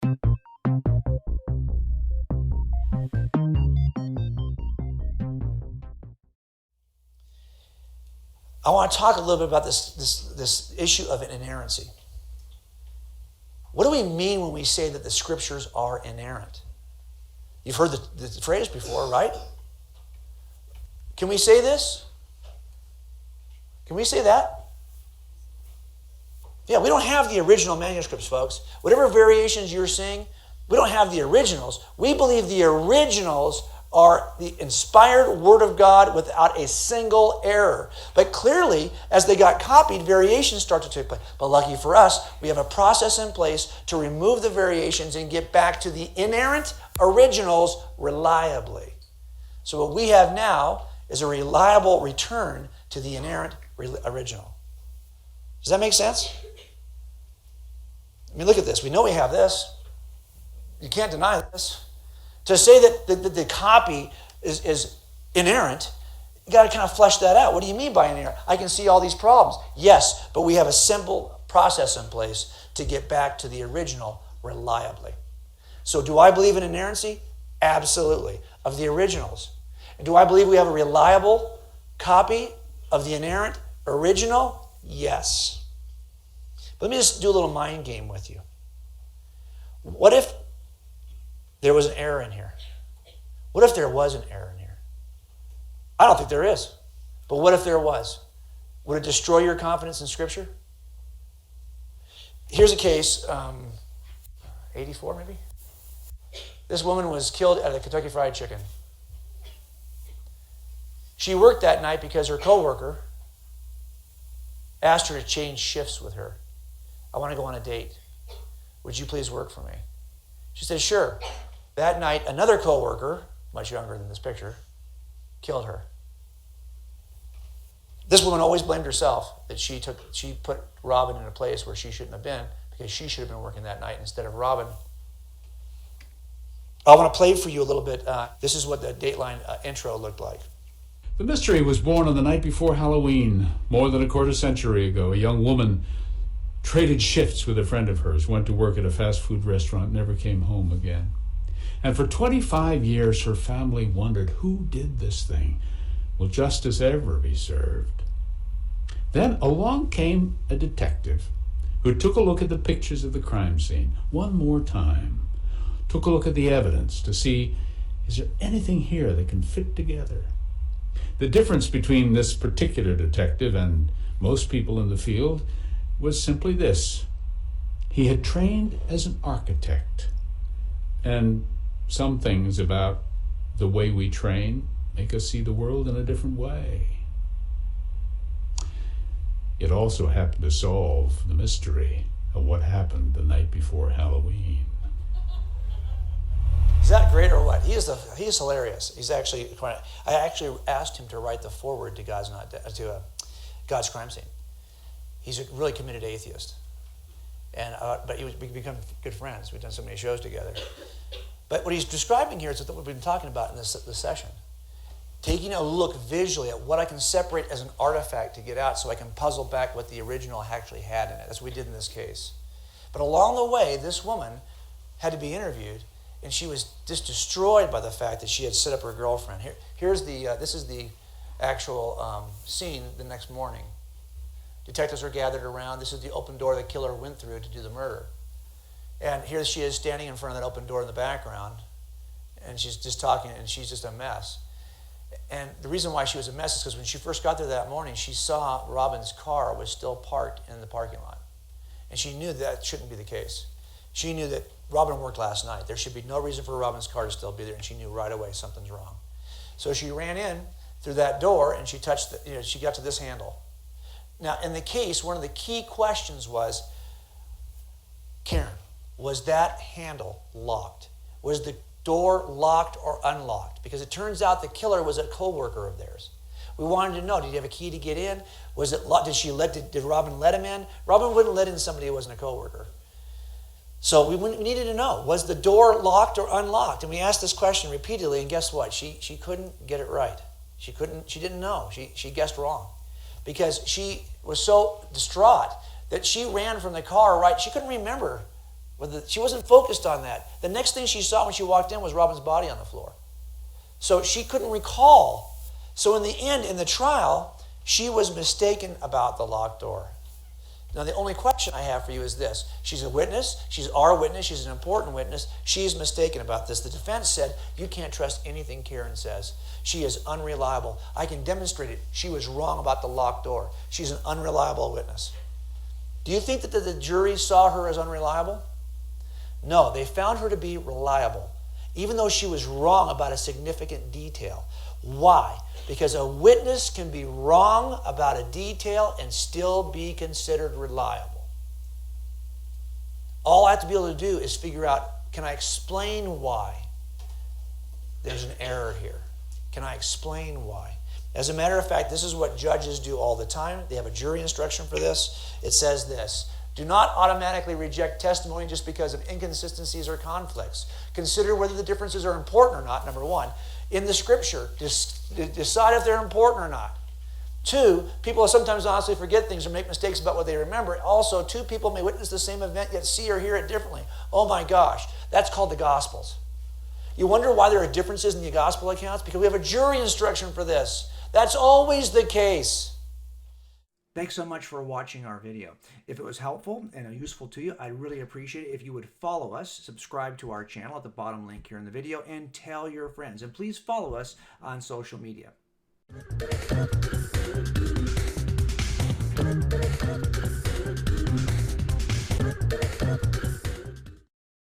I want to talk a little bit about this issue of inerrancy. What do we mean when we say that the scriptures are inerrant? You've heard the phrase before, right? Can we say this? Can we say that? Yeah, we don't have the original manuscripts, folks. Whatever variations you're seeing, we don't have the originals. We believe the originals are the inspired Word of God without a single error. But clearly, as they got copied, variations start to take place. But lucky for us, we have a process in place to remove the variations and get back to the inerrant originals reliably. So what we have now is a reliable return to the inerrant original. Does that make sense? I mean, look at this. We know we have this. You can't deny this. To say that the copy is inerrant, you got to kind of flesh that out. What do you mean by inerrant? I can see all these problems. Yes, but we have a simple process in place to get back to the original reliably. So do I believe in inerrancy? Absolutely. Of the originals. And do I believe we have a reliable copy of the inerrant original? Yes. But let me just do a little mind game with you. What if there was an error in here? What if there was an error in here? I don't think there is. But what if there was? Would it destroy your confidence in Scripture? Here's a case, 84 maybe? This woman was killed at a Kentucky Fried Chicken. She worked that night because her coworker asked her to change shifts with her. I want to go on a date. Would you please work for me? She said, sure. That night, another coworker, much younger than this picture, killed her. This woman always blamed herself that she put Robin in a place where she shouldn't have been because she should have been working that night instead of Robin. I want to play for you a little bit. This is what the Dateline intro looked like. The mystery was born on the night before Halloween, more than a quarter century ago. A young woman traded shifts with a friend of hers, went to work at a fast food restaurant, never came home again. And for 25 years, her family wondered, who did this thing? Will justice ever be served? Then along came a detective who took a look at the pictures of the crime scene one more time, took a look at the evidence to see, is there anything here that can fit together? The difference between this particular detective and most people in the field was simply this. He had trained as an architect, and some things about the way we train make us see the world in a different way. It also happened to solve the mystery of what happened the night before Halloween. Is that great or what? He's hilarious. He's actually. I actually asked him to write the foreword to God's Crime Scene. He's a really committed atheist, and but we become good friends. We've done so many shows together. But what he's describing here is what we've been talking about in this session. Taking a look visually at what I can separate as an artifact to get out so I can puzzle back what the original actually had in it. That's what we did in this case. But along the way, this woman had to be interviewed, and she was just destroyed by the fact that she had set up her girlfriend. This is the actual scene the next morning. Detectives are gathered around. This is the open door the killer went through to do the murder. And here she is standing in front of that open door in the background, and she's just talking, and she's just a mess. And the reason why she was a mess is because when she first got there that morning, she saw Robin's car was still parked in the parking lot. And she knew that shouldn't be the case. She knew that Robin worked last night. There should be no reason for Robin's car to still be there, and she knew right away something's wrong. So she ran in through that door, and she she got to this handle. Now, in the case, one of the key questions was, Karen, was that handle locked? Was the door locked or unlocked? Because it turns out the killer was a co-worker of theirs. We wanted to know, did he have a key to get in? Was it locked? Did Robin let him in? Robin wouldn't let in somebody who wasn't a co-worker. So we needed to know, was the door locked or unlocked? And we asked this question repeatedly, and guess what? She couldn't get it right. She didn't know. She guessed wrong. Because she was so distraught that she ran from the car, right? She couldn't remember But she wasn't focused on that. The next thing she saw when she walked in was Robin's body on the floor. So she couldn't recall. So in the end, in the trial, she was mistaken about the locked door. Now, the only question I have for you is this. She's a witness. She's our witness. She's an important witness. She's mistaken about this. The defense said, you can't trust anything Karen says. She is unreliable. I can demonstrate it. She was wrong about the locked door. She's an unreliable witness. Do you think that the jury saw her as unreliable? No, they found her to be reliable, even though she was wrong about a significant detail. Why? Because a witness can be wrong about a detail and still be considered reliable. All I have to be able to do is figure out, can I explain why there's an error here? Can I explain why? As a matter of fact, this is what judges do all the time. They have a jury instruction for this. It says this: do not automatically reject testimony just because of inconsistencies or conflicts. Consider whether the differences are important or not, number one. In the scripture, decide if they're important or not. Two, people sometimes honestly forget things or make mistakes about what they remember. Also, two people may witness the same event yet see or hear it differently. Oh my gosh, that's called the Gospels. You wonder why there are differences in the Gospel accounts? Because we have a jury instruction for this. That's always the case. Thanks so much for watching our video. If it was helpful and useful to you, I'd really appreciate it if you would follow us, subscribe to our channel at the bottom link here in the video, and tell your friends. And please follow us on social media.